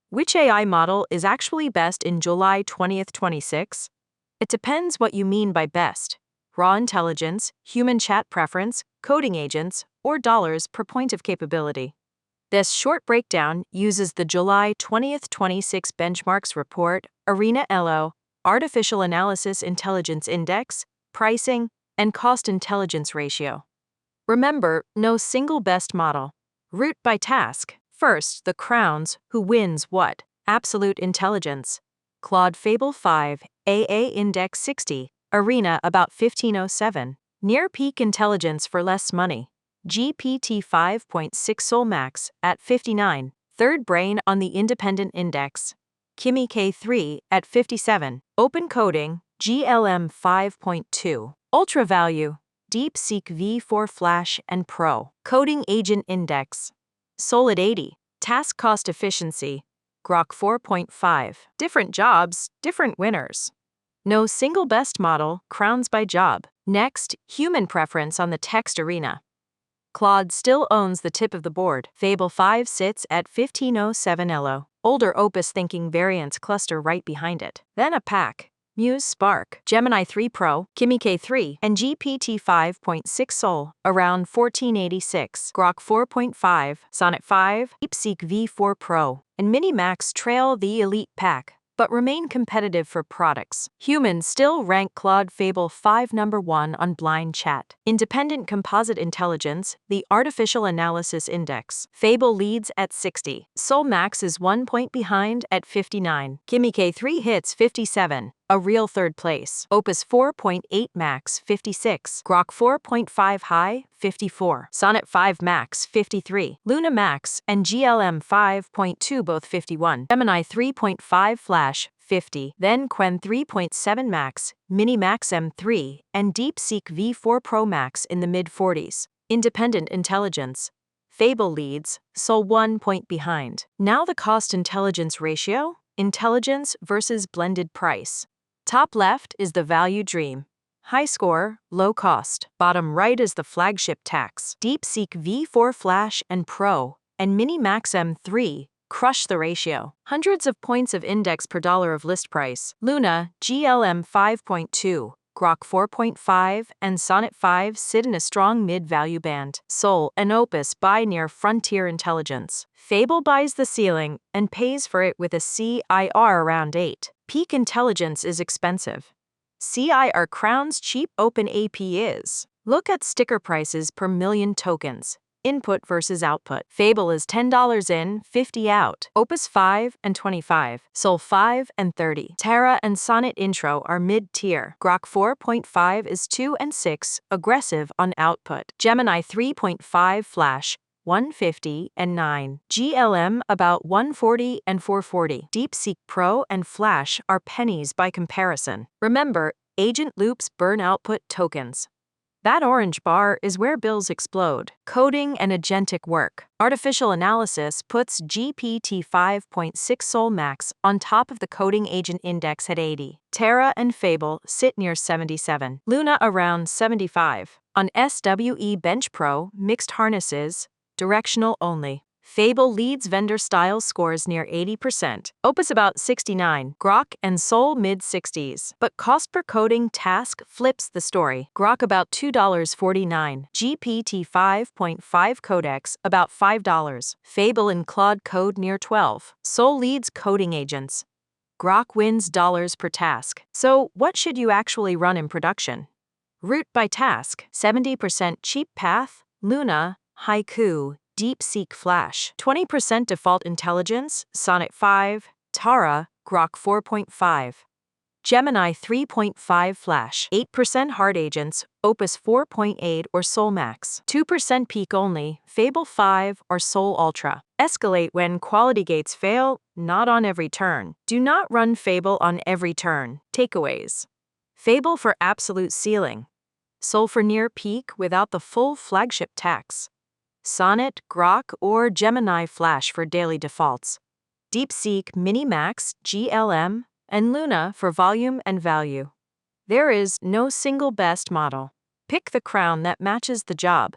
Which AI model is actually best in July 2026? It depends what you mean by best: raw intelligence, human chat preference, coding agents, or dollars per point of capability. This short breakdown uses the July 2026 benchmarks report, Arena LO, Artificial Analysis Intelligence Index, pricing, and cost intelligence ratio. Remember, no single best model. Route by task. First, the crowns: who wins what? Absolute intelligence. Claude Fable 5, AA Index 60, Arena about 1507. Near peak intelligence for less money. GPT 5.6 Soul Max at 59. Third brain on the independent index. Kimi K3 at 57. Open coding, GLM 5.2. Ultra value, DeepSeek V4 Flash and Pro. Coding agent index. Soul at 80. Task cost efficiency, Grok 4.5. Different jobs, different winners. No single best model, crowns by job. Next, human preference on the text arena. Claude still owns the tip of the board. Fable 5 sits at 1507 LO. Older Opus Thinking variants cluster right behind it. Then a pack: Muse Spark, Gemini 3 Pro, Kimi K3, and GPT 5.6 Soul, around 1486. Grok 4.5, Sonnet 5, DeepSeek V4 Pro, and Mini Max trail the elite pack, but remain competitive for products. Humans still rank Claude Fable 5 number 1 on blind chat. Independent composite intelligence, the Artificial Analysis Index. Fable leads at 60. Soul Max is 1 point behind at 59. Kimi K3 hits 57, a real third place. Opus 4.8 Max 56. Grok 4.5 High 54. Sonnet 5 Max 53. Luna Max and GLM 5.2 both 51. Gemini 3.5 Flash 50. Then Quen 3.7 Max, Mini Max M3, and DeepSeek V4 Pro Max in the mid-40s. Independent intelligence. Fable leads, Soul 1 point behind. Now the cost intelligence ratio, intelligence versus blended price. Top left is the value dream. High score, low cost. Bottom right is the flagship tax. DeepSeek V4 Flash and Pro, and Mini Max M3 crush the ratio. Hundreds of points of index per dollar of list price. Luna, GLM 5.2, Grok 4.5, and Sonnet 5 sit in a strong mid-value band. Soul and Opus buy near frontier intelligence. Fable buys the ceiling and pays for it with a CIR around 8. Peak intelligence is expensive. CIR crowns cheap open AP is. Look at sticker prices per million tokens. Input versus output. Fable is $10 in, 50 out. Opus 5 and 25. Soul 5 and 30. Terra and Sonnet Intro are mid-tier. Grok 4.5 is 2 and 6, aggressive on output. Gemini 3.5 Flash, 150 and 9. GLM about 140 and 440. DeepSeek Pro and Flash are pennies by comparison. Remember, agent loops burn output tokens. That orange bar is where bills explode. Coding and agentic work. Artificial analysis puts GPT 5.6 Soul Max on top of the coding agent index at 80. Terra and Fable sit near 77. Luna around 75. On SWE Bench Pro, mixed harnesses, directional only. Fable leads vendor style scores near 80%. Opus about 69. Grok and Soul mid-60s. But cost per coding task flips the story. Grok about $2.49. GPT 5.5 Codex about $5. Fable and Claude code near 12. Soul leads coding agents. Grok wins dollars per task. So what should you actually run in production? Route by task. 70% cheap path, Luna, Haiku, DeepSeek Flash. 20% default intelligence, Sonnet 5, Tara, Grok 4.5. Gemini 3.5 Flash. 8% hard agents, Opus 4.8 or Soul Max. 2% peak only, Fable 5 or Soul Ultra. Escalate when quality gates fail, not on every turn. Do not run Fable on every turn. Takeaways. Fable for absolute ceiling. Soul for near peak without the full flagship tax. Sonnet, Grok, or Gemini Flash for daily defaults. DeepSeek Mini Max, GLM, and Luna for volume and value. There is no single best model. Pick the crown that matches the job.